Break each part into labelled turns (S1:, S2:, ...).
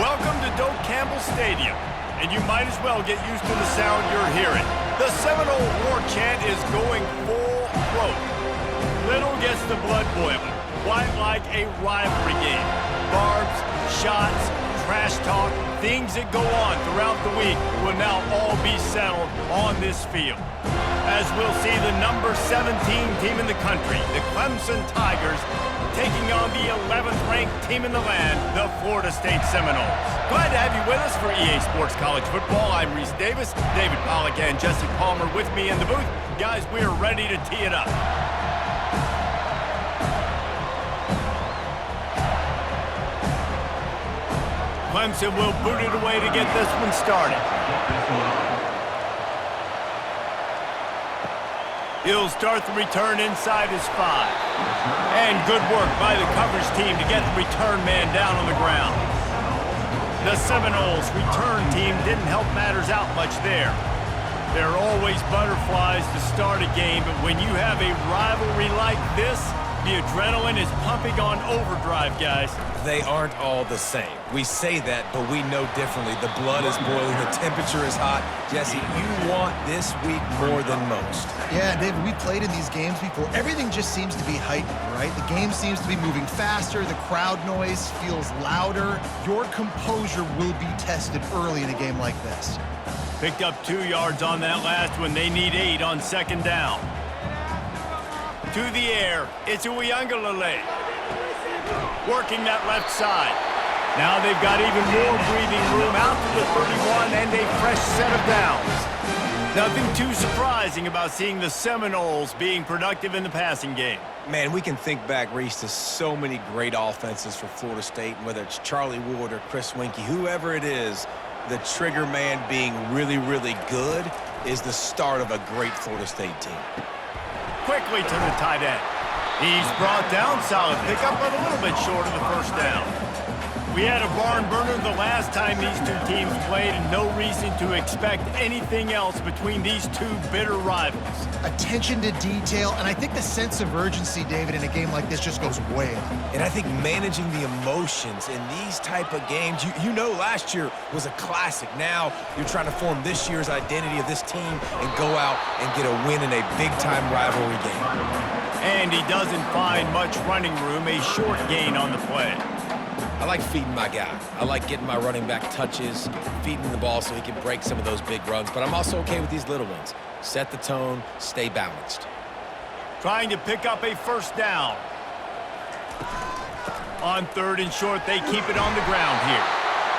S1: Welcome to Doak Campbell Stadium, and you might as well get used to the sound you're hearing. The Seminole war chant is going full throat. Little gets the blood boiling, quite like a rivalry game. Barbs, shots, trash talk, things that go on throughout the week will now all be settled on this field. As we'll see the number 17 team in the country, the Clemson Tigers, taking on the 11th-ranked team in the land, the Florida State Seminoles. Glad to have you with us for EA Sports College Football. I'm Reese Davis, David Pollack and Jesse Palmer with me in the booth. Guys, we are ready to tee it up. Clemson will boot it away to get this one started. He'll start the return inside his 5. And good work by the coverage team to get the return man down on the ground. The Seminoles return team didn't help matters out much there. There are always butterflies to start a game, but when you have a rivalry like this, the adrenaline is pumping on overdrive, guys.
S2: They aren't all the same. We say that, but we know differently. The blood is boiling, the temperature is hot. Jesse, you want this week more than most.
S3: Yeah, David, we played in these games before. Everything just seems to be heightened, right? The game seems to be moving faster. The crowd noise feels louder. Your composure will be tested early in a game like this.
S1: Picked up 2 yards on that last one. They need 8 on second down. To the air, it's Uiagalelei. Working that left side. Now they've got even more breathing room out to the 31 and a fresh set of downs. Nothing too surprising about seeing the Seminoles being productive in the passing game.
S2: Man, we can think back, Reese, to so many great offenses for Florida State, and whether it's Charlie Wood or Chris Winkie, whoever it is, the trigger man being really, really good is the start of a great Florida State team.
S1: Quickly to the tight end. He's brought down, solid pickup, but a little bit short of the first down. We had a barn burner the last time these two teams played, and no reason to expect anything else between these two bitter rivals.
S3: Attention to detail, and I think the sense of urgency, David, in a game like this just goes way up.
S2: And I think managing the emotions in these type of games, you know last year was a classic. Now you're trying to form this year's identity of this team and go out and get a win in a big-time rivalry game.
S1: And he doesn't find much running room, a short gain on the play.
S2: I like feeding my guy. I like getting my running back touches, feeding the ball so he can break some of those big runs, but I'm also okay with these little ones. Set the tone, stay balanced.
S1: Trying to pick up a first down. On third and short, they keep it on the ground here.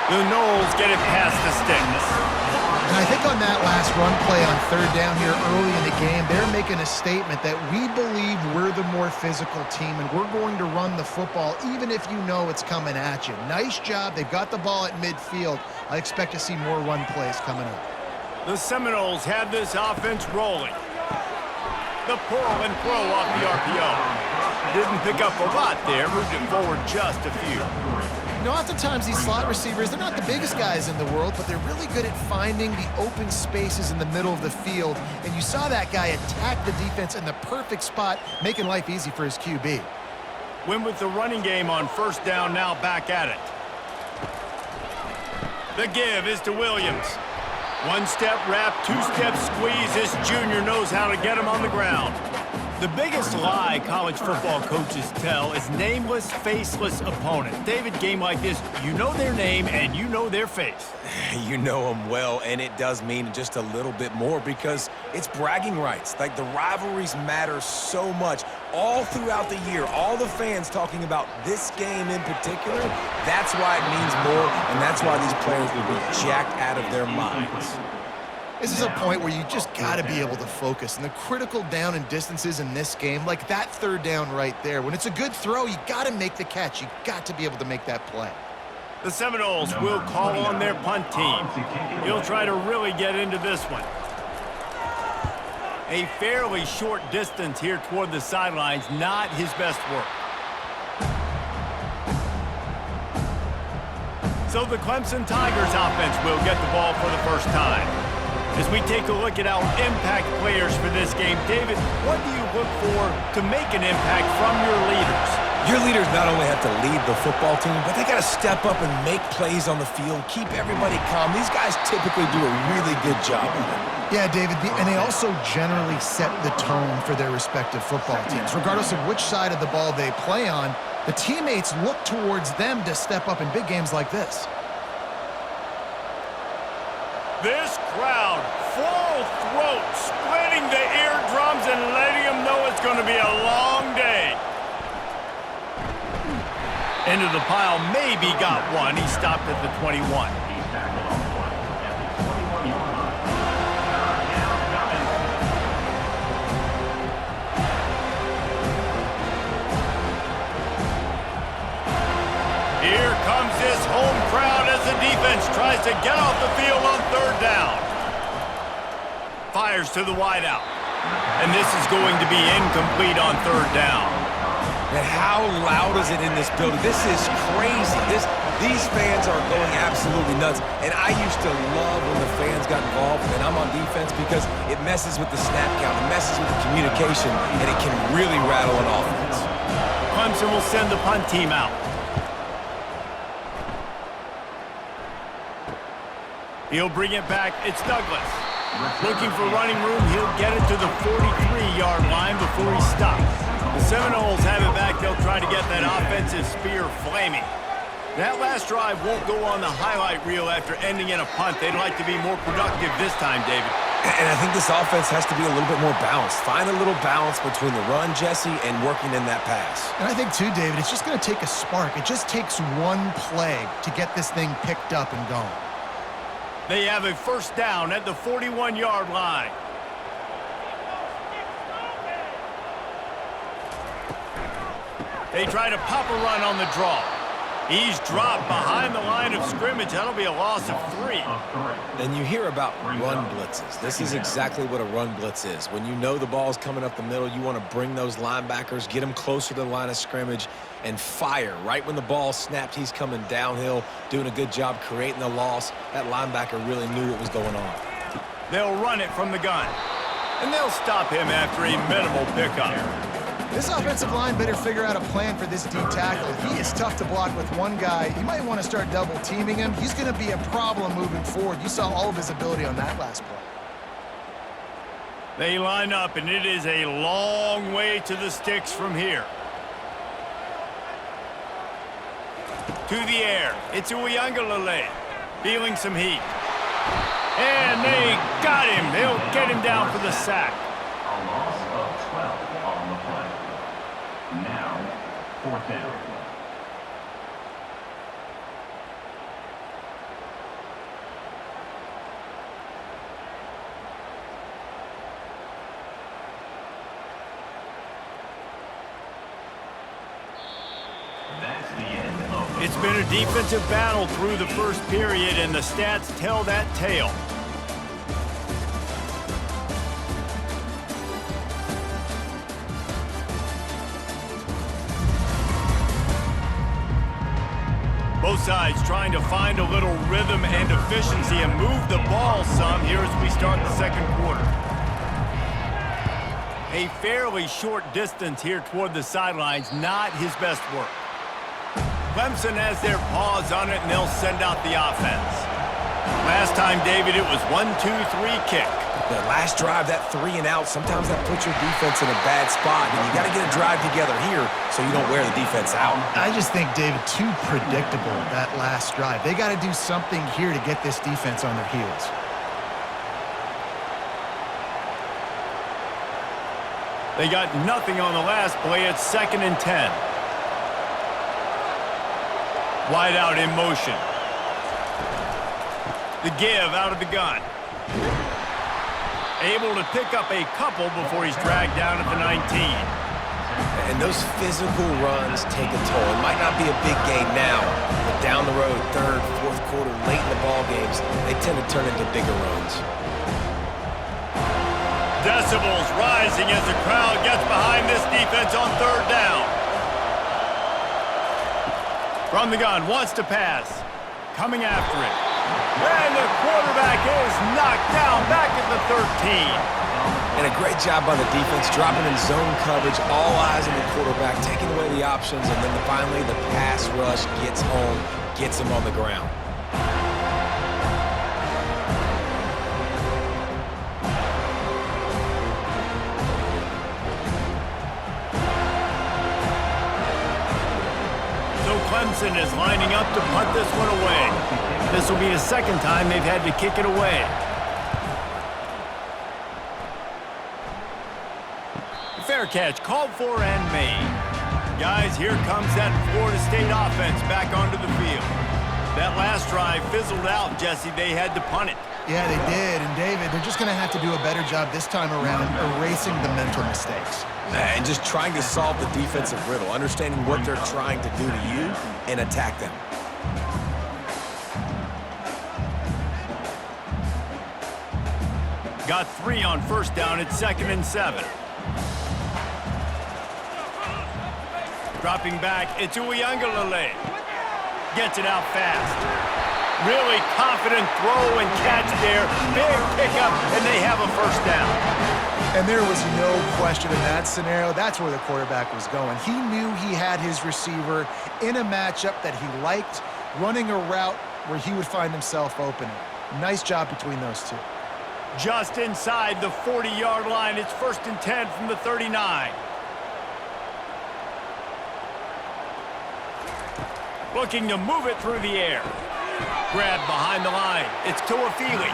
S1: The Noles get it past the sticks.
S3: And I think on that last run play on third down here early in the game, they're making a statement that we believe we're the more physical team and we're going to run the football even if you know it's coming at you. Nice job. They've got the ball at midfield. I expect to see more run plays coming up.
S1: The Seminoles have this offense rolling. The pull and throw off the RPO. Didn't pick up a lot there, moved it forward just a few.
S3: You know, oftentimes these slot receivers, they're not the biggest guys in the world, but they're really good at finding the open spaces in the middle of the field. And you saw that guy attack the defense in the perfect spot, making life easy for his QB.
S1: Win with the running game on first down, now back at it. The give is to Williams. One-step wrap, two-step squeeze. This junior knows how to get him on the ground. The biggest lie college football coaches tell is nameless, faceless opponent. David, game like this, you know their name and you know their face.
S2: You know them well, and it does mean just a little bit more because it's bragging rights. Like, the rivalries matter so much all throughout the year. All the fans talking about this game in particular, that's why it means more, and that's why these players will be jacked out of their minds.
S3: This is a point where you just got to be able to focus. And the critical down and distances in this game, like that third down right there, when it's a good throw, you got to make the catch. You got to be able to make that play.
S1: The Seminoles will call on their punt team. He'll try to really get into this one. A fairly short distance here toward the sidelines, not his best work. So the Clemson Tigers offense will get the ball for the first time. As we take a look at our impact players for this game, David, what do you look for to make an impact from your leaders?
S2: Your leaders not only have to lead the football team, but they got to step up and make plays on the field, keep everybody calm. These guys typically do a really good job of it.
S3: Yeah, David, and they also generally set the tone for their respective football teams. Regardless of which side of the ball they play on, the teammates look towards them to step up in big games like this.
S1: This crowd, full throat, splitting the eardrums and letting them know it's going to be a long day. Into the pile, maybe got one. He stopped at the 21. Here comes this home crowd as the defense tries to get off the field on third down. Fires to the wideout. And this is going to be incomplete on third down.
S2: And how loud is it in this building? This is crazy. These fans are going absolutely nuts. And I used to love when the fans got involved and I'm on defense because it messes with the snap count, it messes with the communication, and it can really rattle an offense.
S1: Clemson will send the punt team out. He'll bring it back. It's Douglas. Looking for running room. He'll get it to the 43-yard line before he stops. The Seminoles have it back. They'll try to get that offensive spear flaming. That last drive won't go on the highlight reel after ending in a punt. They'd like to be more productive this time, David.
S2: And I think this offense has to be a little bit more balanced. Find a little balance between the run, Jesse, and working in that pass.
S3: And I think, too, David, it's just going to take a spark. It just takes one play to get this thing picked up and going.
S1: They have a first down at the 41-yard line. They try to pop a run on the draw. He's dropped behind the line of scrimmage. That'll be a loss of 3.
S2: And you hear about run blitzes. This is exactly what a run blitz is. When you know the ball's coming up the middle, you want to bring those linebackers, get them closer to the line of scrimmage, and fire. Right when the ball snapped, he's coming downhill, doing a good job creating the loss. That linebacker really knew what was going on.
S1: They'll run it from the gun. And they'll stop him after a minimal pickup.
S3: This offensive line better figure out a plan for this D tackle. He is tough to block with one guy. You might want to start double teaming him. He's going to be a problem moving forward. You saw all of his ability on that last play.
S1: They line up, and it is a long way to the sticks from here. To the air. It's Uyangalele, feeling some heat. And they got him. They'll get him down for the sack.
S4: A loss of 12 on the play. Now, fourth down. That's the end of
S1: It's been a defensive battle through the first period, and the stats tell that tale. Both sides trying to find a little rhythm and efficiency and move the ball some here as we start the second quarter. A fairly short distance here toward the sidelines, not his best work. Clemson has their paws on it, and they'll send out the offense. Last time, David, it was 1-2-3 kick.
S2: The last drive, that 3 and out, sometimes that puts your defense in a bad spot, and you got to get a drive together here so you don't wear the defense out.
S3: I just think, David, too predictable, that last drive. They got to do something here to get this defense on their heels.
S1: They got nothing on the last play. It's 2nd and 10. Wide out in motion. The give out of the gun. Able to pick up a couple before he's dragged down at the 19.
S2: And those physical runs take a toll. It might not be a big gain now, but down the road, third, fourth quarter, late in the ball games, they tend to turn into bigger runs.
S1: Decibels rising as the crowd gets behind this defense on third down. From the gun, wants to pass. Coming after it. And the quarterback is knocked down back at the 13.
S2: And a great job by the defense, dropping in zone coverage, all eyes on the quarterback, taking away the options, and then finally the pass rush gets home, gets him on the ground.
S1: So Clemson is lining up to punt this one away. This will be the second time they've had to kick it away. Fair catch, called for and made. Guys, here comes that Florida State offense back onto the field. That last drive fizzled out, Jesse. They had to punt it.
S3: Yeah, they did. And, David, they're just going to have to do a better job this time around erasing the mental mistakes.
S2: And just trying to solve the defensive riddle, understanding what they're trying to do to you and attack them.
S1: Got 3 on first down. It's 2nd and 7. Dropping back, it's Uiagalelei. Gets it out fast. Really confident throw and catch there. Big pickup, and they have a first down.
S3: And there was no question in that scenario. That's where the quarterback was going. He knew he had his receiver in a matchup that he liked, running a route where he would find himself opening. Nice job between those two.
S1: Just inside the 40-yard line. It's 1st and 10 from the 39. Looking to move it through the air. Grabbed behind the line. It's Tuafili.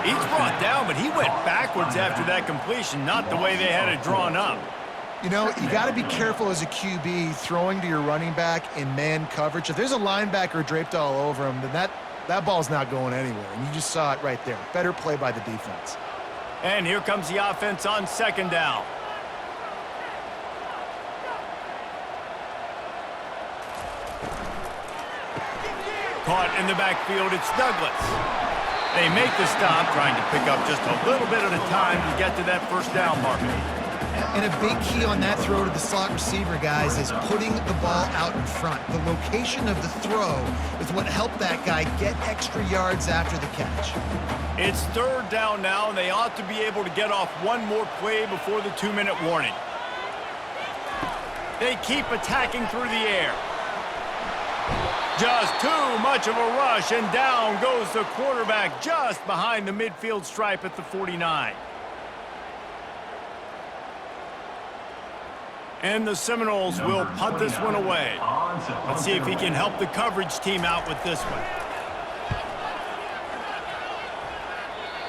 S1: He's brought down, but he went backwards after that completion, not the way they had it drawn up.
S3: You know, you got to be careful as a QB throwing to your running back in man coverage. If there's a linebacker draped all over him, then that ball's not going anywhere. And you just saw it right there. Better play by the defense.
S1: And here comes the offense on 2nd down. Caught in the backfield, it's Douglas. They make the stop, trying to pick up just a little bit at a time to get to that first down marker.
S3: And a big key on that throw to the slot receiver, guys, is putting the ball out in front. The location of the throw is what helped that guy get extra yards after the catch.
S1: It's 3rd down now, and they ought to be able to get off one more play before the 2-minute warning. They keep attacking through the air. Just too much of a rush, and down goes the quarterback just behind the midfield stripe at the 49. And the Seminoles will punt this one away. Let's see if he can help the coverage team out with this one.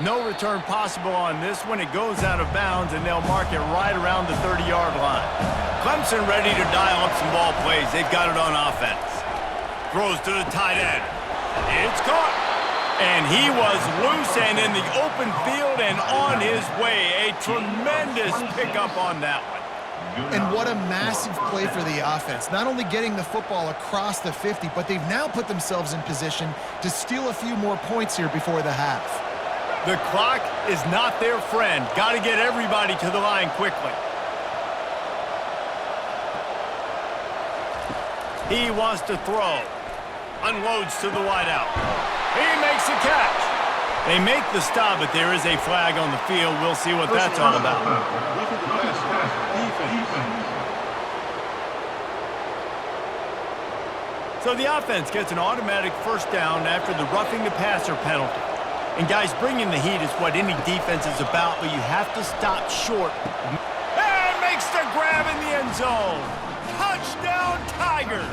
S1: No return possible on this one. It goes out of bounds, and they'll mark it right around the 30-yard line. Clemson ready to dial up some ball plays. They've got it on offense. Throws to the tight end. It's caught. And he was loose and in the open field and on his way. A tremendous pickup on that one.
S3: And what a massive play for the offense. Not only getting the football across the 50, but they've now put themselves in position to steal a few more points here before the half.
S1: The clock is not their friend. Got to get everybody to the line quickly. He wants to throw. Unloads to the wideout. He makes the catch. They make the stop, but there is a flag on the field. We'll see what that's all about. So the offense gets an automatic first down after the roughing the passer penalty. And guys, bringing the heat is what any defense is about, but you have to stop short. And makes the grab in the end zone. Touchdown, Tigers.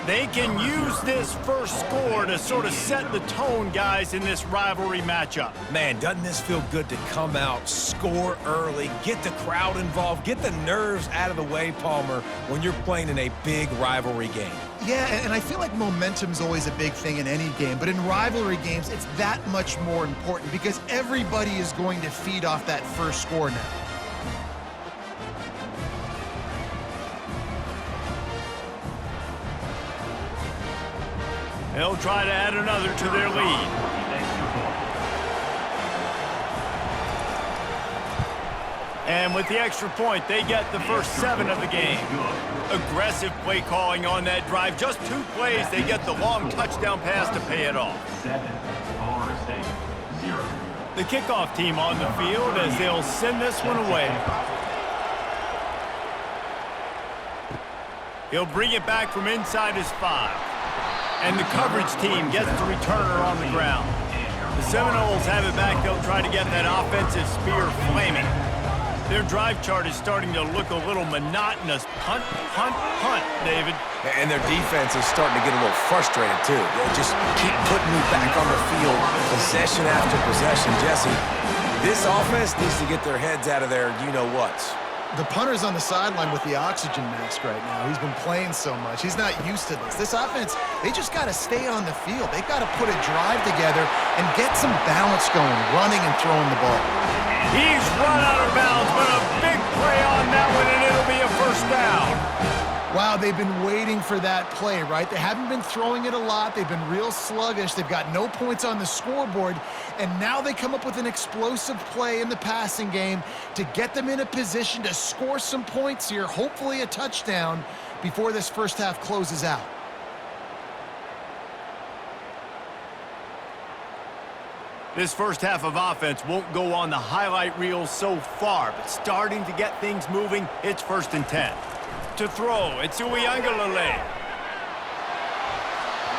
S1: They can use this first score to sort of set the tone, guys, in this rivalry matchup.
S2: Man, doesn't this feel good to come out, score early, get the crowd involved, get the nerves out of the way, Palmer, when you're playing in a big rivalry game?
S3: Yeah, and I feel like momentum's always a big thing in any game, but in rivalry games, it's that much more important because everybody is going to feed off that first score now.
S1: They'll try to add another to their lead. And with the extra point, they get the first 7 of the game. Aggressive play calling on that drive. Just 2 plays, they get the long touchdown pass to pay it off. The kickoff team on the field as they'll send this one away. He'll bring it back from inside his 5. And the coverage team gets the returner on the ground. The Seminoles have it back. They'll try to get that offensive spear flaming. Their drive chart is starting to look a little monotonous. Punt, punt, punt, David.
S2: And their defense is starting to get a little frustrated, too. They just keep putting me back on the field, possession after possession. Jesse, this offense needs to get their heads out of their you-know-whats.
S3: The punter's on the sideline with the oxygen mask right now. He's been playing so much. He's not used to this. This offense, they just got to stay on the field. They've got to put a drive together and get some balance going, running and throwing the ball.
S1: He's run out of bounds, but a big play on that one, and it'll be a first down.
S3: Wow, they've been waiting for that play, right? They haven't been throwing it a lot. They've been real sluggish. They've got no points on the scoreboard, and now they come up with an explosive play in the passing game to get them in a position to score some points here, hopefully a touchdown, before this first half closes out.
S1: This first half of offense won't go on the highlight reel so far, but starting to get things moving, it's 1st and 10. To throw, it's Uiagalelei.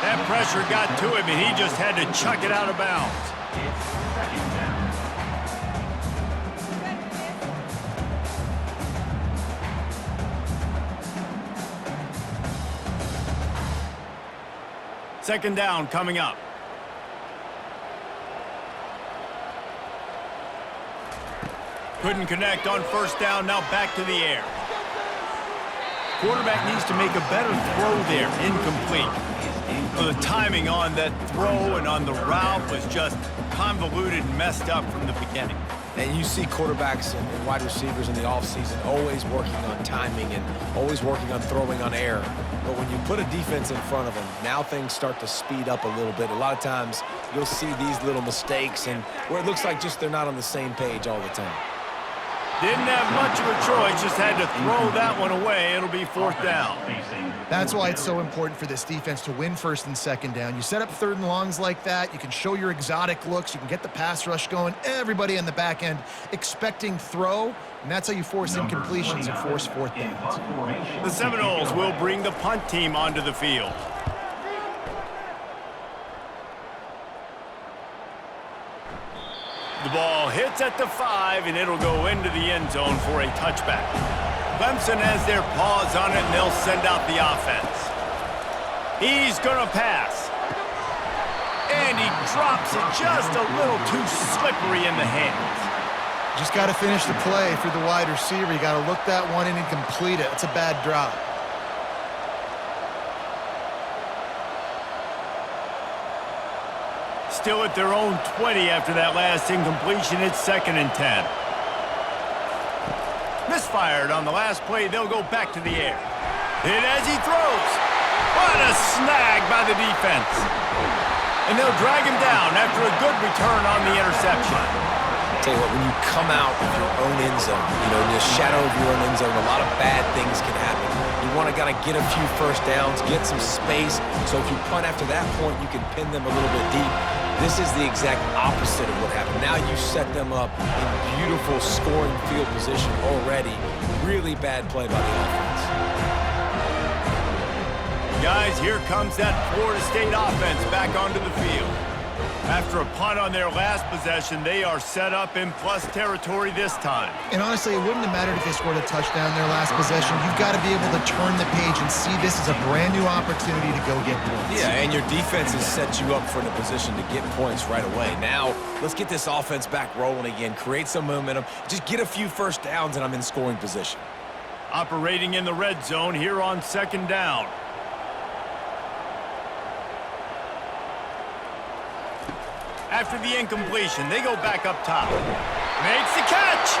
S1: That pressure got to him, and he just had to chuck it out of bounds. Second down coming up. Couldn't connect on first down, now back to the air. Quarterback needs to make a better throw there, incomplete. Well, the timing on that throw and on the route was just convoluted and messed up from the beginning.
S2: And you see quarterbacks and wide receivers in the offseason always working on timing and always working on throwing on air. But when you put a defense in front of them, now things start to speed up a little bit. A lot of times you'll see these little mistakes and where it looks like just they're not on the same page all the time.
S1: Didn't have much of a choice, just had to throw that one away. It'll be 4th down.
S3: That's why it's so important for this defense to win 1st and 2nd down. You set up 3rd and longs like that, you can show your exotic looks, you can get the pass rush going, everybody on the back end expecting throw, and that's how you force incompletions and force 4th downs.
S1: The Seminoles will bring the punt team onto the field. The ball hits at the 5, and it'll go into the end zone for a touchback. Clemson has their paws on it, and they'll send out the offense. He's going to pass. And he drops it just a little too slippery in the hands.
S3: Just got to finish the play for the wide receiver. You got to look that one in and complete it. It's a bad drop.
S1: Still at their own 20 after that last incompletion. It's 2nd and 10. Misfired on the last play. They'll go back to the air. And as he throws, what a snag by the defense. And they'll drag him down after a good return on the interception.
S2: Tell you what, when you come out of your own end zone, in the shadow of your own end zone, a lot of bad things can happen. You want to kind of get a few first downs, get some space, so if you punt after that point, you can pin them a little bit deep. This is the exact opposite of what happened. Now you set them up in beautiful scoring field position already. Really bad play by the offense.
S1: Guys, here comes that Florida State offense back onto the field. After a punt on their last possession, they are set up in plus territory this time.
S3: And honestly, it wouldn't have mattered if they scored a touchdown their last possession. You've got to be able to turn the page and see this as a brand new opportunity to go get points.
S2: Yeah, and your defense has set you up for the position to get points right away. Now, let's get this offense back rolling again, create some momentum, just get a few first downs, and I'm in scoring position.
S1: Operating in the red zone here on 2nd down. After the incompletion, they go back up top. Makes the catch.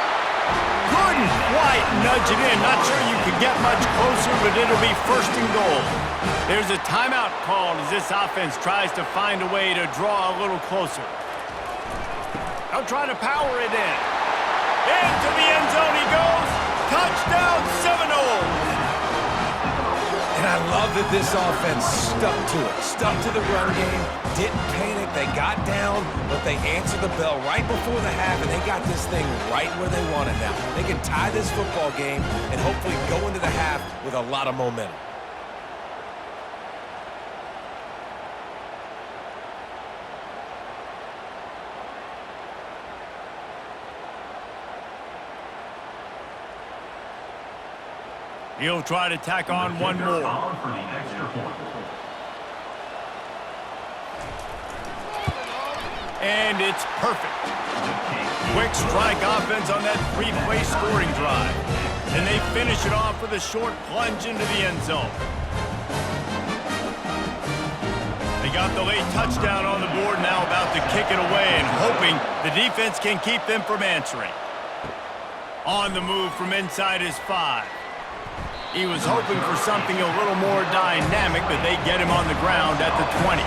S1: Couldn't quite nudge it in. Not sure you could get much closer, but it'll be 1st and goal. There's a timeout called as this offense tries to find a way to draw a little closer. They'll try to power it in. Into the end zone he goes. Touchdown, Seminoles.
S2: And I I love that this offense stuck to it, stuck to the run game, didn't panic. They got down, but they answered the bell right before the half, and they got this thing right where they want it now. They can tie this football game and hopefully go into the half with a lot of momentum.
S1: He'll try to tack on one more.
S4: For the extra point.
S1: And it's perfect. Quick strike offense on that three-play scoring drive. And they finish it off with a short plunge into the end zone. They got the late touchdown on the board, now about to kick it away and hoping the defense can keep them from answering. On the move from inside his 5. He was hoping for something a little more dynamic, but they get him on the ground at the 20.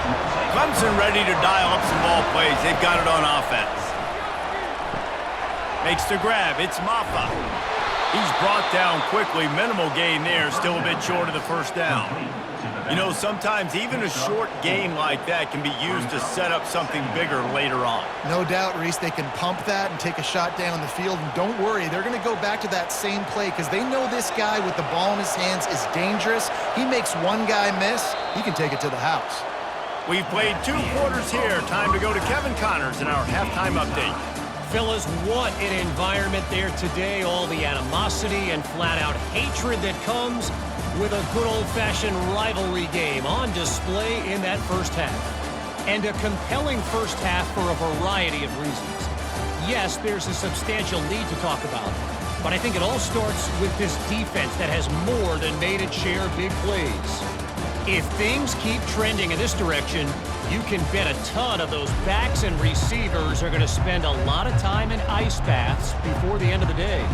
S1: Clemson ready to dial up some ball plays. They've got it on offense. Makes the grab. It's Maffa. He's brought down quickly. Minimal gain there. Still a bit short of the first down. You know, sometimes even a short gain like that can be used to set up something bigger later on.
S3: No doubt, Reese, they can pump that and take a shot down the field. And don't worry, they're going to go back to that same play because they know this guy with the ball in his hands is dangerous. He makes one guy miss, he can take it to the house.
S1: We've played 2 quarters here. Time to go to Kevin Connors in our halftime update.
S5: Fellas, what an environment there today. All the animosity and flat-out hatred that comes with a good old-fashioned rivalry game on display in that first half. And a compelling first half for a variety of reasons. Yes, there's a substantial lead to talk about, but I think it all starts with this defense that has more than made its share of big plays. If things keep trending in this direction, you can bet a ton of those backs and receivers are going to spend a lot of time in ice baths before the end of the day.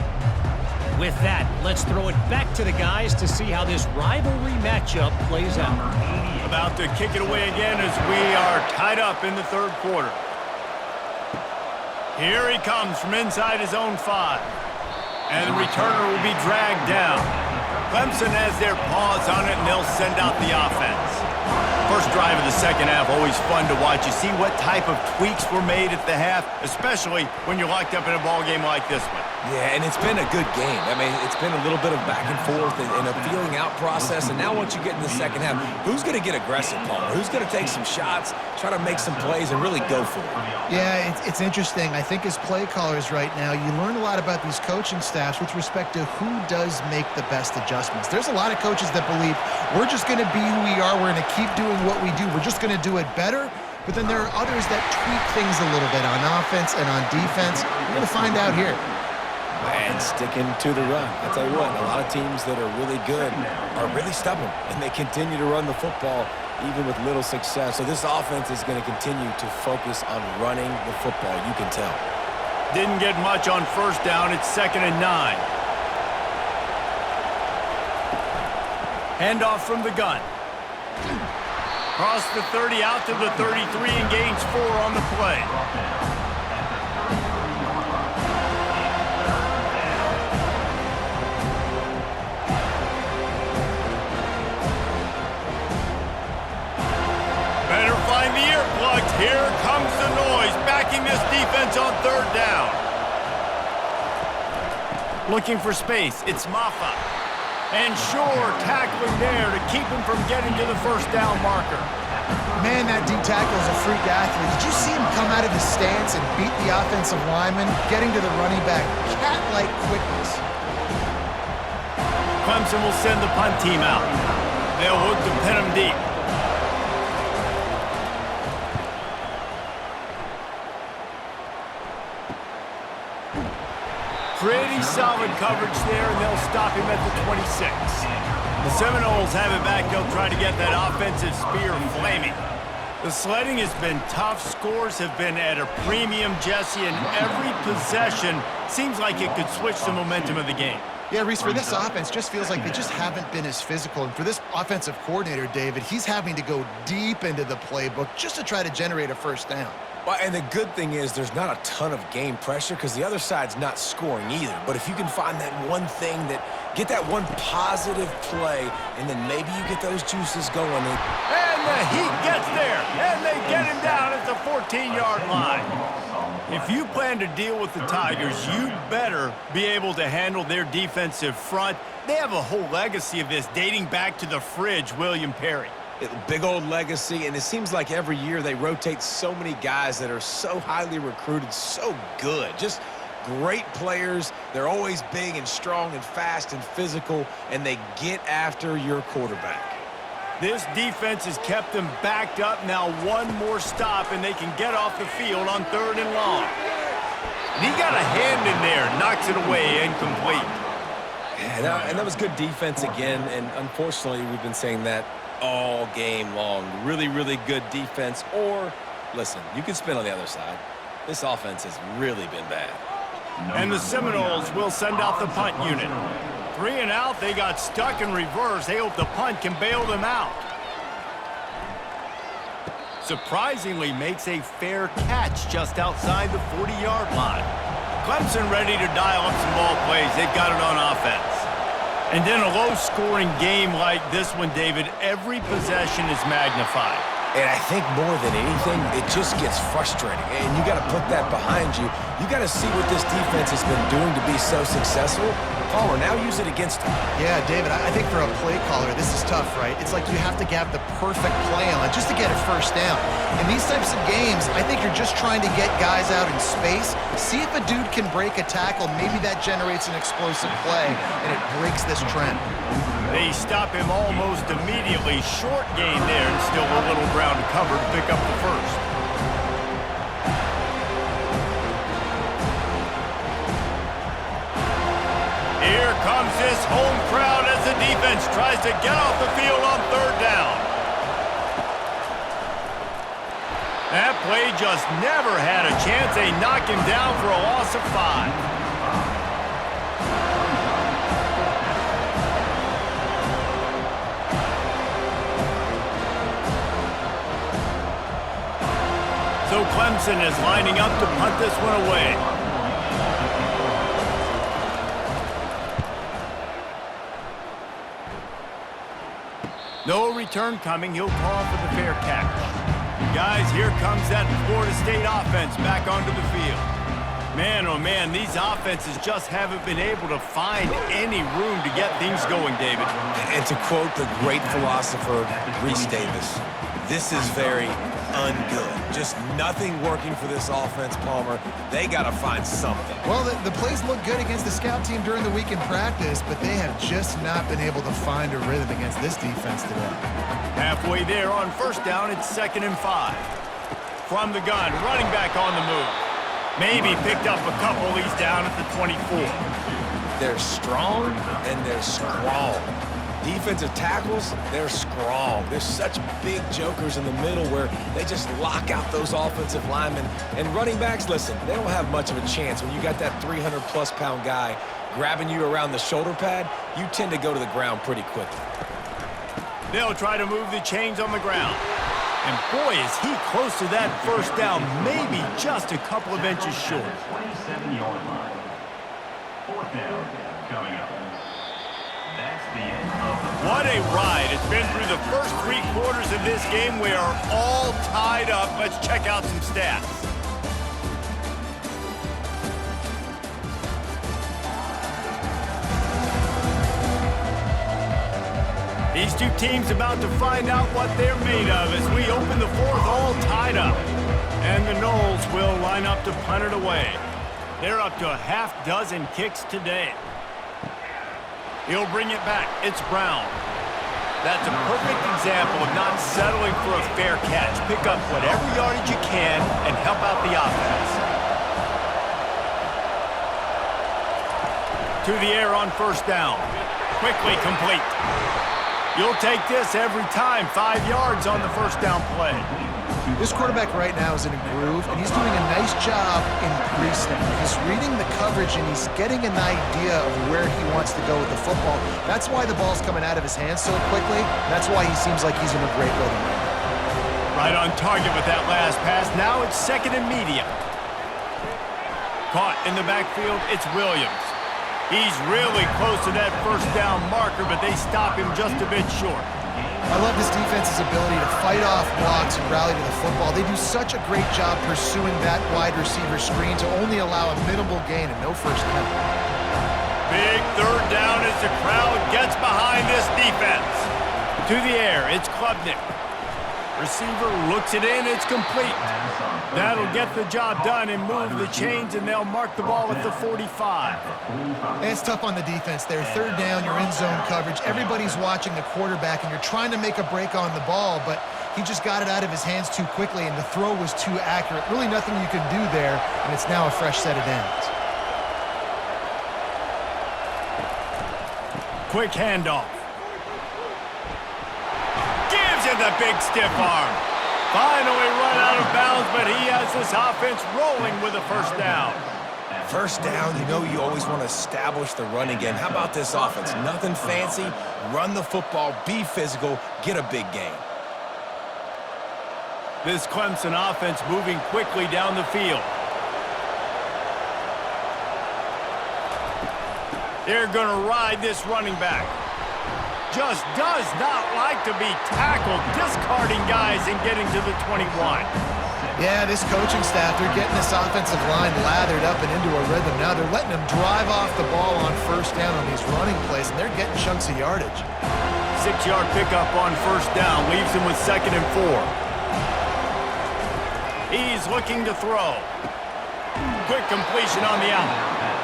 S5: With that, let's throw it back to the guys to see how this rivalry matchup plays out.
S1: About to kick it away again as we are tied up in the third quarter. Here he comes from inside his own 5. And the returner will be dragged down. Clemson has their paws on it, and they'll send out the offense. First drive of the second half, always fun to watch. You see what type of tweaks were made at the half, especially when you're locked up in a ball game like this one.
S2: Yeah, and it's been a good game. I mean, it's been a little bit of back and forth and a feeling out process. And now once you get in the second half, who's going to get aggressive, Palmer? Who's going to take some shots, try to make some plays, and really go for it?
S3: Yeah, it's interesting. I think as play callers right now, you learn a lot about these coaching staffs with respect to who does make the best adjustments. There's a lot of coaches that believe we're just going to be who we are. We're going to keep doing what we do. We're just going to do it better. But then there are others that tweak things a little bit on offense and on defense. We're going to find out here.
S2: And sticking to the run. I tell you what, a lot of teams that are really good are really stubborn, and they continue to run the football even with little success. So this offense is going to continue to focus on running the football. You can tell.
S1: Didn't get much on first down. It's 2nd and 9. Handoff from the gun. Cross the 30 out to the 33 and gains 4 on the play. Better find the earplugs. Here comes the noise, backing this defense on 3rd down. Looking for space. It's Maffa. And Shore tackling there to keep him from getting to the first down marker.
S3: Man, that D tackle is a freak athlete. Did you see him come out of his stance and beat the offensive lineman, getting to the running back? Cat-like quickness.
S1: Clemson will send the punt team out. They'll look to pin him deep. Pretty solid coverage there, and they'll stop him at the 26. The Seminoles have it back. They'll try to get that offensive spear flaming. The sledding has been tough. Scores have been at a premium, Jesse, and every possession seems like it could switch the momentum of the game.
S3: Yeah, Reese, for this offense, just feels like they just haven't been as physical. And for this offensive coordinator, David, he's having to go deep into the playbook just to try to generate a first down.
S2: Well, and the good thing is there's not a ton of game pressure because the other side's not scoring either. But if you can find that one thing get that one positive play, and then maybe you get those juices going.
S1: And the Heat gets there, and they get him down at the 14-yard line. If you plan to deal with the Tigers, you better be able to handle their defensive front. They have a whole legacy of this dating back to the fridge, William Perry.
S2: Big old legacy, and it seems like every year they rotate so many guys that are so highly recruited, so good. Just great players. They're always big and strong and fast and physical, and they get after your quarterback.
S1: This defense has kept them backed up. Now one more stop, and they can get off the field on 3rd and long. And he got a hand in there, knocks it away, incomplete.
S2: Yeah, and that was good defense again, and unfortunately we've been saying that all game long. Really, really good defense. Or, listen, you can spin on the other side. This offense has really been bad.
S1: And the Seminoles will send out the punt unit. 3 and out, they got stuck in reverse. They hope the punt can bail them out. Surprisingly makes a fair catch just outside the 40-yard line. Clemson ready to dial up some ball plays. They've got it on offense. And then a low-scoring game like this one, David, every possession is magnified.
S2: And I think more than anything, it just gets frustrating. And you got to put that behind you. You got to see what this defense has been doing to be so successful. Palmer, now use it against him.
S3: Yeah, David, I think for a play caller, this is tough, right? It's like you have to have the perfect play on it just to get a first down. In these types of games, I think you're just trying to get guys out in space, see if a dude can break a tackle. Maybe that generates an explosive play, and it breaks this trend.
S1: They stop him almost immediately. Short gain there, and still a little ground to cover to pick up the first. Here comes this home crowd as the defense tries to get off the field on 3rd down. That play just never had a chance. They knock him down for a loss of 5. So Clemson is lining up to punt this one away. No return coming. He'll call for the fair catch. Guys, here comes that Florida State offense back onto the field. Man, oh man, these offenses just haven't been able to find any room to get things going, David.
S2: And to quote the great philosopher, Reese Davis, this is very ungood. Just nothing working for this offense, Palmer. They got to find something.
S3: Well, the plays look good against the scout team during the week in practice, but they have just not been able to find a rhythm against this defense today.
S1: Halfway there on 1st down, it's 2nd and 5. From the gun, running back on the move. Maybe picked up a couple. He's down at the 24.
S2: They're strong and they're strong. Defensive tackles, they're strong. There's such big jokers in the middle where they just lock out those offensive linemen. And running backs, listen, they don't have much of a chance. When you got that 300-plus pound guy grabbing you around the shoulder pad, you tend to go to the ground pretty quickly.
S1: They'll try to move the chains on the ground. And boy, is he close to that 1st down, maybe just a couple of inches short.
S4: 27-yard line. 4th down coming up. That's the end of the...
S1: What a ride. It's been through the first 3 quarters of this game. We are all tied up. Let's check out some stats. These two teams about to find out what they're made of as we open the 4th all tied up. And the Noles will line up to punt it away. They're up to a half-dozen kicks today. He'll bring it back. It's Brown. That's a perfect example of not settling for a fair catch. Pick up whatever yardage you can and help out the offense. To the air on 1st down. Quickly complete. You'll take this every time. 5 yards on the 1st down play.
S3: This quarterback right now is in a groove, and he's doing a nice job in pre-snap. He's reading the coverage, and he's getting an idea of where he wants to go with the football. That's why the ball's coming out of his hands so quickly. That's why he seems like he's in a great rhythm right now.
S1: Right on target with that last pass. Now it's second and medium. Caught in the backfield, it's Williams. He's really close to that first down marker, but they stop him just a bit short.
S3: I love this defense's ability to fight off blocks and rally to the football. They do such a great job pursuing that wide receiver screen to only allow a minimal gain and no first down.
S1: Big third down as the crowd gets behind this defense. To the air, it's Klubnik. Receiver looks it in, it's complete. That'll get the job done and move the chains, and they'll mark the ball at the 45.
S3: It's tough on the defense there. Third down, you're in zone coverage. Everybody's watching the quarterback, and you're trying to make a break on the ball, but he just got it out of his hands too quickly, and the throw was too accurate. Really nothing you can do there, and it's now a fresh set of downs.
S1: Quick handoff. Gives it the big stiff arm. Finally run out of bounds, but he has this offense rolling with a first down.
S2: First down, you know you always want to establish the run again. How about this offense? Nothing fancy. Run the football, be physical, get a big gain.
S1: This Clemson offense moving quickly down the field. They're going to ride this running back. Just does not like to be tackled, discarding guys and getting to the 21.
S3: Yeah, this coaching staff, they're getting this offensive line lathered up and into a rhythm. Now they're letting them drive off the ball on first down on these running plays, and they're getting chunks of yardage.
S1: 6-yard pickup on first down, leaves him with 2nd and 4. He's looking to throw. Quick completion on the out.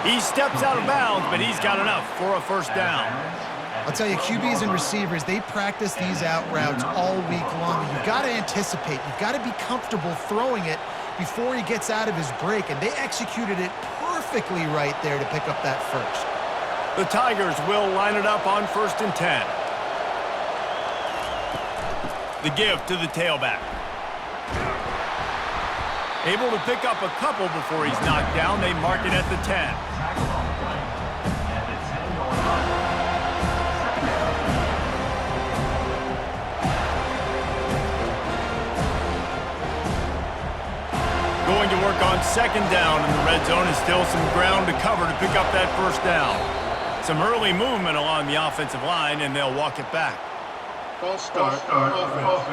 S1: He steps out of bounds, but he's got enough for a first down.
S3: I'll tell you, QBs and receivers, they practice these out routes all week long. You've got to anticipate. You've got to be comfortable throwing it before he gets out of his break, and they executed it perfectly right there to pick up that first.
S1: The Tigers will line it up on 1st and 10. The give to the tailback. Able to pick up a couple before he's knocked down. They mark it at the 10. Going to work on 2nd down in the red zone, is still some ground to cover to pick up that first down. Some early movement along the offensive line, and they'll walk it back.
S4: False start. Offense.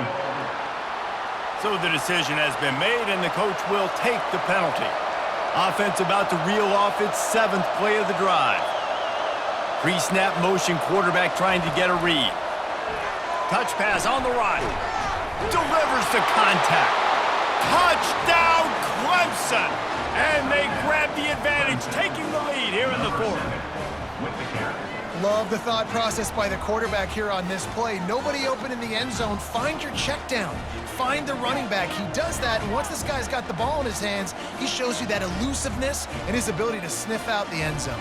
S1: So the decision has been made, and the coach will take the penalty. Offense about to reel off its 7th play of the drive. Pre-snap motion, quarterback trying to get a read. Touch pass on the right. Delivers the contact. Touchdown, Clemson! And they grab the advantage, taking the lead here in the 4th.
S3: Love the thought process by the quarterback here on this play. Nobody open in the end zone. Find your check down. Find the running back. He does that, and once this guy's got the ball in his hands, he shows you that elusiveness and his ability to sniff out the end zone.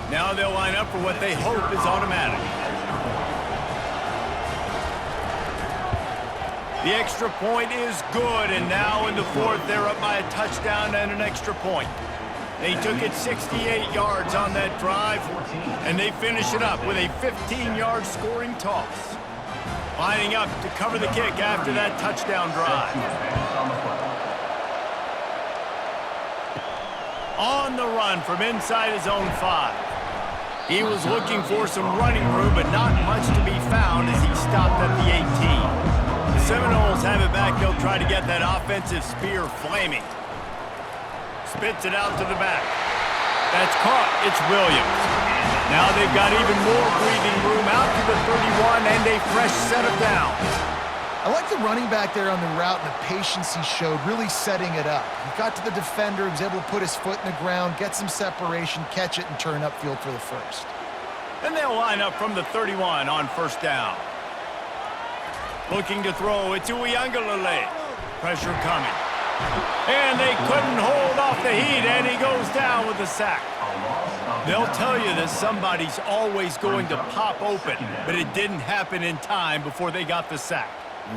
S1: Now they'll line up for what they hope is automatic. The extra point is good, and now in the 4th, they're up by a touchdown and an extra point. They took it 68 yards on that drive, and they finish it up with a 15-yard scoring toss. Lining up to cover the kick after that touchdown drive. On the run from inside his own 5. He was looking for some running room, but not much to be found as he stopped at the 18. The Seminoles have it back. They'll try to get that offensive spear flaming. Spits it out to the back. That's caught. It's Williams. Now they've got even more breathing room out to the 31 and a fresh set of downs.
S3: I like the running back there on the route and the patience he showed, really setting it up. He got to the defender, he was able to put his foot in the ground, get some separation, catch it, and turn upfield for the first.
S1: And they'll line up from the 31 on first down. Looking to throw, it's Uiagalelei. Pressure coming. And they couldn't hold off off the heat, and he goes down with a sack. They'll tell you that somebody's always going to pop open, but it didn't happen in time before they got the sack.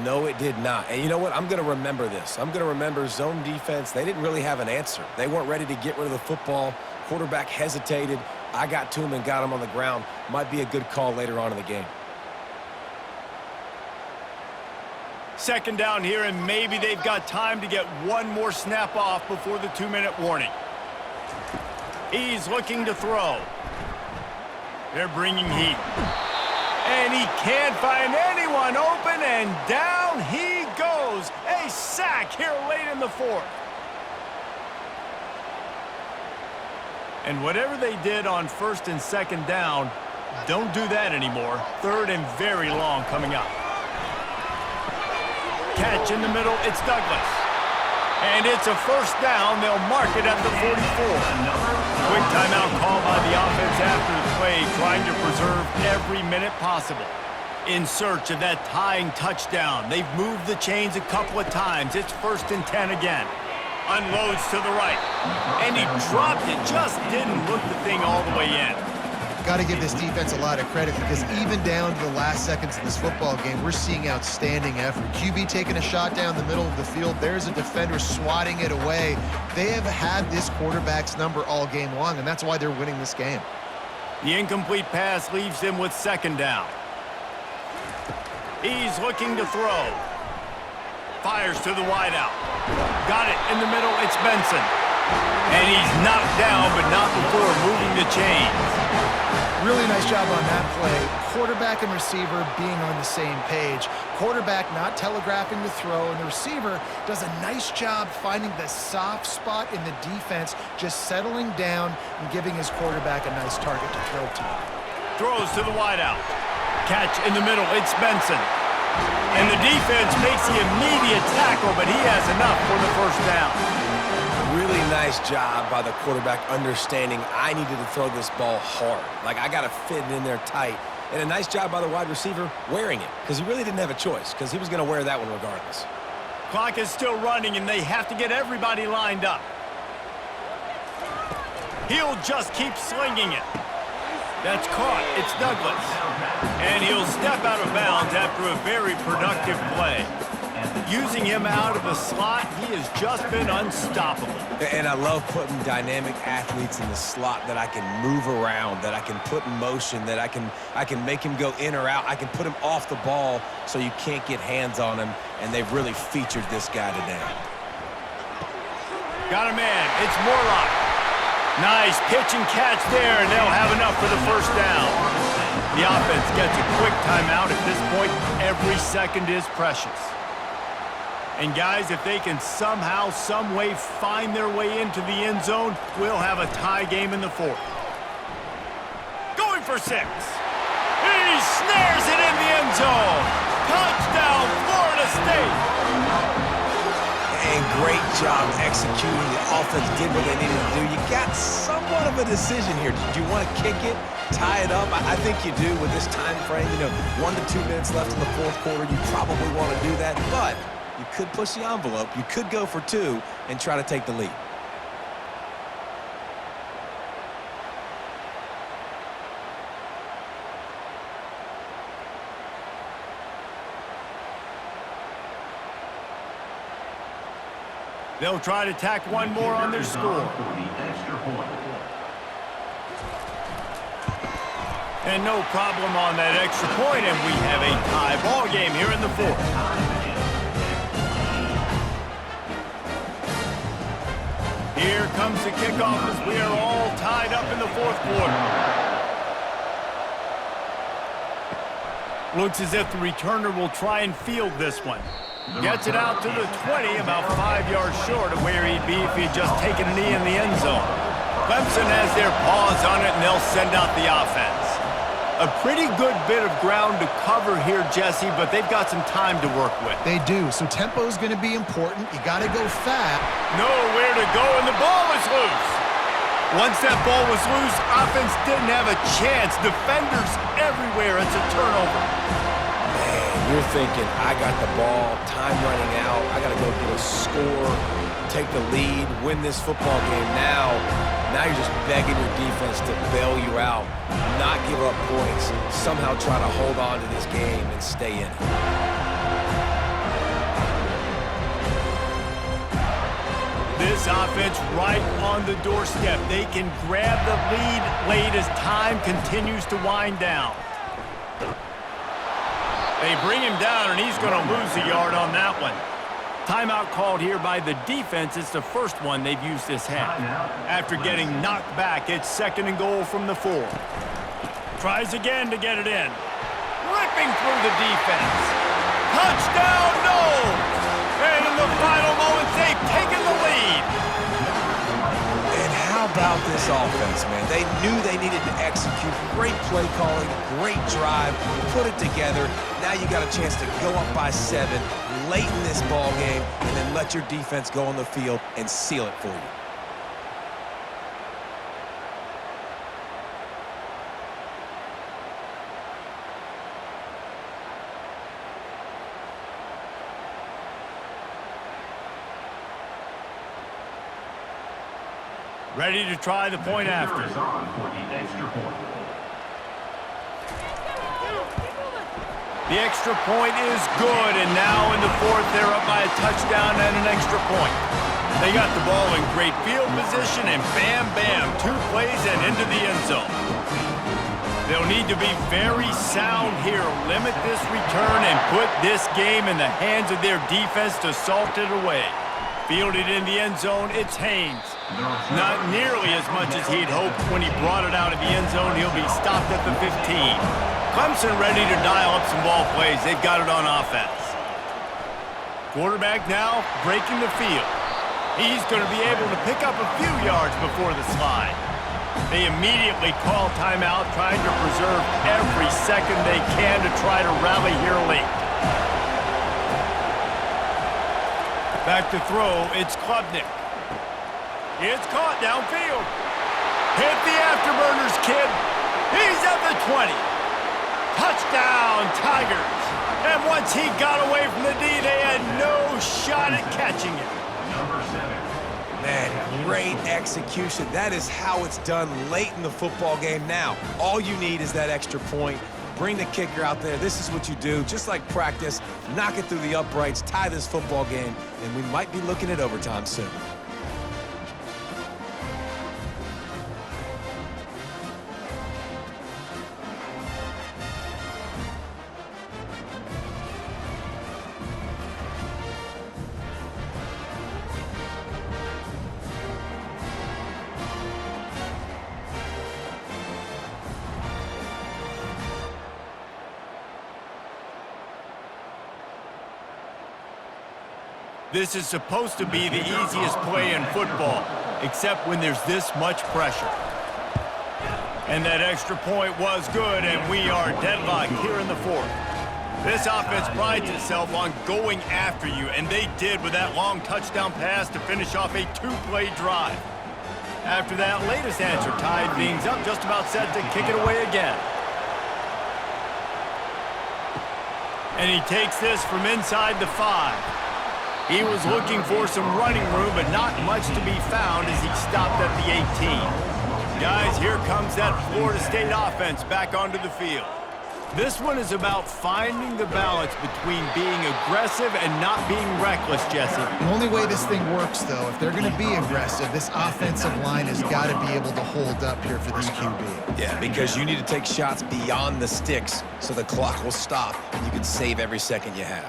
S2: No, it did not. And you know what? I'm going to remember this. I'm going to remember zone defense. They didn't really have an answer. They weren't ready to get rid of the football. Quarterback hesitated. I got to him and got him on the ground. Might be a good call later on in the game.
S1: Second down here, and maybe they've got time to get one more snap off before the 2-minute warning. He's looking to throw. They're bringing heat. And he can't find anyone open, and down he goes. A sack here late in the fourth. And whatever they did on first and second down, don't do that anymore. Third and very long coming up. Catch in the middle, it's Douglas. And it's a first down. They'll mark it at the 44. Quick timeout call by the offense after the play, trying to preserve every minute possible. In search of that tying touchdown. They've moved the chains a couple of times. It's 1st and 10 again. Unloads to the right. And he dropped it. Just didn't look the thing all the way in.
S3: Got to give this defense a lot of credit because even down to the last seconds of this football game, we're seeing outstanding effort. QB taking a shot down the middle of the field. There's a defender swatting it away. They have had this quarterback's number all game long, and that's why they're winning this game.
S1: The incomplete pass leaves him with second down. He's looking to throw. Fires to the wideout. Got it in the middle. It's Benson. And he's knocked down, but not before moving the chains.
S3: Really nice job on that play. Quarterback and receiver being on the same page. Quarterback not telegraphing the throw, and the receiver does a nice job finding the soft spot in the defense, just settling down and giving his quarterback a nice target to throw to.
S1: Throws to the wideout. Catch in the middle. It's Benson. And the defense makes the immediate tackle, but he has enough for the first down.
S2: Really nice job by the quarterback understanding I needed to throw this ball hard. Like, I got to fit it in there tight. And a nice job by the wide receiver wearing it because he really didn't have a choice because he was going to wear that one regardless.
S1: Clock is still running, and they have to get everybody lined up. He'll just keep slinging it. That's caught. It's Douglas. And he'll step out of bounds after a very productive play. Using him out of the slot, he has just been unstoppable.
S2: And I love putting dynamic athletes in the slot that I can move around, that I can put in motion, that I can make him go in or out. I can put him off the ball so you can't get hands on him, and they've really featured this guy today.
S1: Got a man. It's Morlock. Nice pitch and catch there, and they'll have enough for the first down. The offense gets a quick timeout. At this point, every second is precious. And guys, if they can somehow, some way find their way into the end zone, we'll have a tie game in the fourth. Going for 6. He snares it in the end zone. Touchdown, Florida State.
S2: And great job executing. The offense did what they needed to do. You got somewhat of a decision here. Do you want to kick it, tie it up? I think you do with this time frame. 1 to 2 minutes left in the fourth quarter. You probably want to do that, but you could push the envelope. You could go for 2 and try to take the lead.
S1: They'll try to tack one more on their score. And no problem on that extra point, and we have a tie ball game here in the fourth. Here comes the kickoff as we are all tied up in the fourth quarter. Looks as if the returner will try and field this one. Gets it out to the 20, about 5 yards short of where he'd be if he'd just taken a knee in the end zone. Clemson has their paws on it, and they'll send out the offense. A pretty good bit of ground to cover here, Jesse, but they've got some time to work with.
S3: They do, so tempo is going to be important. You got to go fast.
S1: Nowhere to go, and the ball is loose. Once that ball was loose, offense didn't have a chance. Defenders everywhere. It's a turnover.
S2: Man, You're thinking, I got the ball, time running out, I got to go get a score, take the lead, win this football game now. Now you're just begging your defense to bail you out, not give up points, somehow try to hold on to this game and stay in it.
S1: This offense right on the doorstep. They can grab the lead late as time continues to wind down. They bring him down, and he's going to lose a yard on that one. Timeout called here by the defense. It's the first one they've used this half. After getting knocked back, it's 2nd and goal from the 4. Tries again to get it in. Ripping through the defense. Touchdown, no! And in the final moments, they've taken the lead.
S2: And how about this offense, man? They knew they needed to execute. Great play calling, great drive, put it together. Now you got a chance to go up by 7 late in this ball game and then let your defense go on the field and seal it for you.
S1: Ready to try the point after.
S4: Is on for the extra point.
S1: The extra point is good, and now in the 4th, they're up by a touchdown and an extra point. They got the ball in great field position, and bam, bam, 2 plays and into the end zone. They'll need to be very sound here, limit this return, and put this game in the hands of their defense to salt it away. Fielded in the end zone, it's Haynes. Not nearly as much as he'd hoped when he brought it out of the end zone. He'll be stopped at the 15. Clemson ready to dial up some ball plays. They've got it on offense. Quarterback now breaking the field. He's going to be able to pick up a few yards before the slide. They immediately call timeout, trying to preserve every second they can to try to rally here late. Back to throw, it's Klubnik. It's caught downfield. Hit the afterburners, kid. He's at the 20. Touchdown, Tigers. And once he got away from the D, they had no shot at catching it.
S4: Number 7.
S2: Man, great execution. That is how it's done late in the football game now. All you need is that extra point. Bring the kicker out there. This is what you do. Just like practice, knock it through the uprights, tie this football game, and we might be looking at overtime soon.
S1: This is supposed to be the easiest play in football, except when there's this much pressure. And that extra point was good, and we are deadlocked here in the 4th. This offense prides itself on going after you, and they did with that long touchdown pass to finish off a 2-play drive. After that latest answer tied things up, just about set to kick it away again. And he takes this from inside the 5. He was looking for some running room, but not much to be found as he stopped at the 18. Guys, here comes that Florida State offense back onto the field. This one is about finding the balance between being aggressive and not being reckless, Jesse.
S3: The only way this thing works, though, if they're going to be aggressive, this offensive line has got to be able to hold up here for this QB.
S2: Yeah, because you need to take shots beyond the sticks so the clock will stop and you can save every second you have.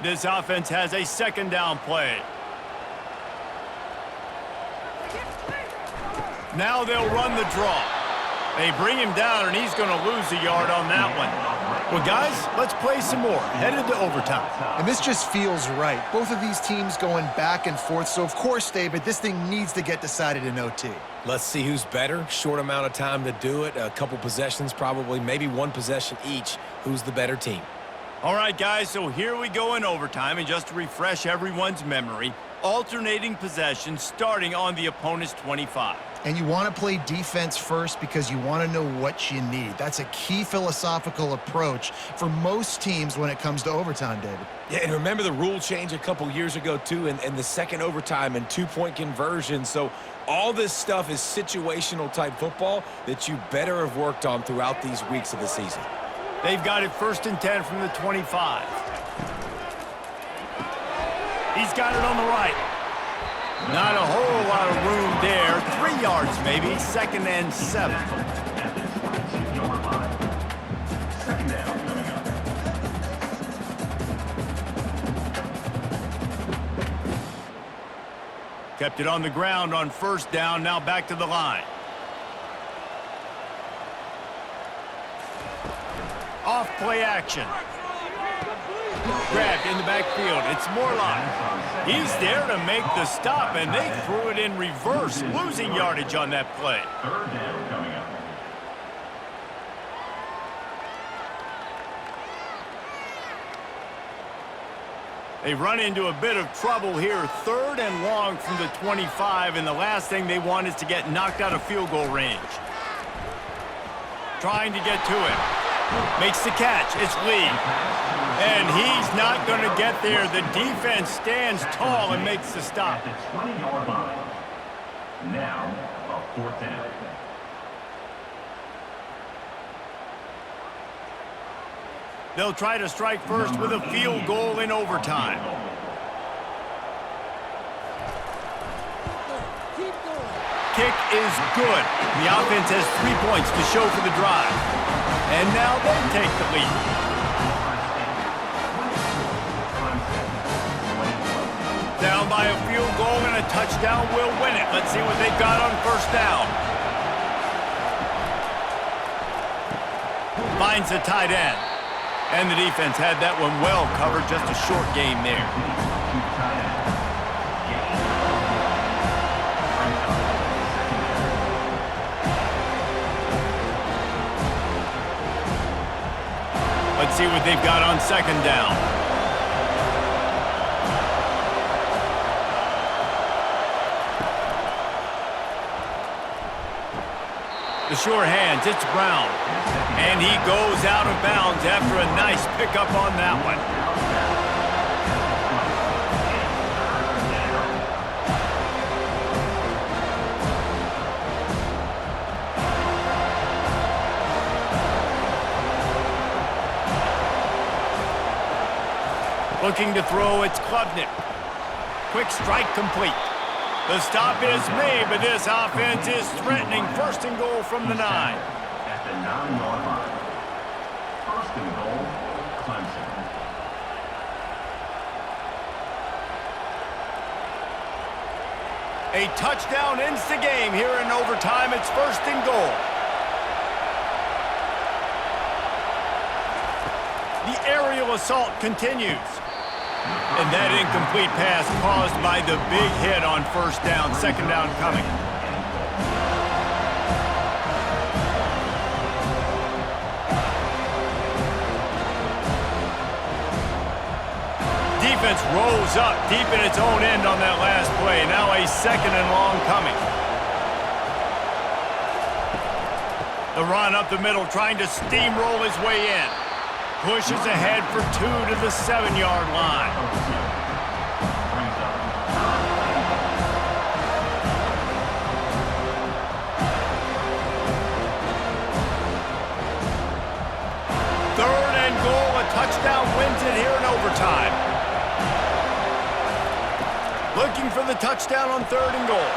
S1: This offense has a 2nd down play. Now they'll run the draw. They bring him down, and he's going to lose a yard on that one. Well, guys, let's play some more. Headed to overtime.
S3: And this just feels right. Both of these teams going back and forth. So, of course, David, this thing needs to get decided in OT.
S2: Let's see who's better. Short amount of time to do it. A couple possessions probably, maybe one possession each. Who's the better team?
S1: All right, guys, so here we go in overtime. And just to refresh everyone's memory, alternating possession starting on the opponent's 25.
S3: And you want to play defense first because you want to know what you need. That's a key philosophical approach for most teams when it comes to overtime, David.
S2: Yeah, and remember the rule change a couple years ago, too, and the second overtime and two-point conversion. So all this stuff is situational type football that you better have worked on throughout these weeks of the season.
S1: They've got it 1st and 10 from the 25. He's got it on the right. Not a whole lot of room there. 3 yards maybe. 2nd and 7.
S4: Second down coming up.
S1: Kept it on the ground on 1st down. Now back to the line. Off play action. Grabbed in the backfield. It's Morlock. He's there to make the stop, and they threw it in reverse, losing yardage on that play.
S4: 3rd down coming up.
S1: They run into a bit of trouble here. 3rd and long from the 25, and the last thing they want is to get knocked out of field goal range. Trying to get to him. Makes the catch. It's Lee. And he's not going to get there. The defense stands tall and makes the stop.
S4: At the 20-yard line. Now, a 4th down.
S1: They'll try to strike first with a field goal in overtime. Kick is good. The offense has 3 points to show for the drive. And now they take the lead. Down by a field goal and a touchdown will win it. Let's see what they've got on 1st down. Finds a tight end. And the defense had that one well covered. Just a short game there. Let's see what they've got on 2nd down. The sure hands, it's Brown. And he goes out of bounds after a nice pickup on that one. Looking to throw, it's Klubnik. Quick strike complete. The stop is made, but this offense is threatening. 1st and goal from the 9.
S4: At the 9-yard line. 1st and goal, Clemson.
S1: A touchdown ends the game here in overtime. It's 1st and goal. The aerial assault continues. And that incomplete pass caused by the big hit on 1st down. 2nd down coming. Defense rolls up deep in its own end on that last play. Now a 2nd and long coming. The run up the middle, trying to steamroll his way in. Pushes ahead for 2 to the 7-yard line. Third and goal, a touchdown wins it here in overtime. Looking for the touchdown on 3rd and goal.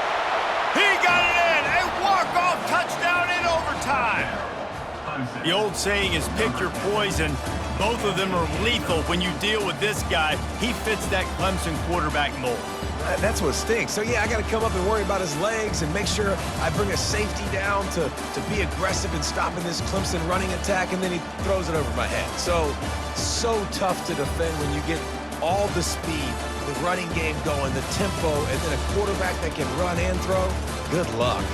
S1: He got it in! A walk-off touchdown in overtime! The old saying is pick your poison. Both of them are lethal when you deal with this guy. He fits that Clemson quarterback mold.
S2: That's what stinks. So, yeah, I got to come up and worry about his legs and make sure I bring a safety down to be aggressive in stopping this Clemson running attack, and then he throws it over my head. So tough to defend when you get all the speed, the running game going, the tempo, and then a quarterback that can run and throw. Good luck.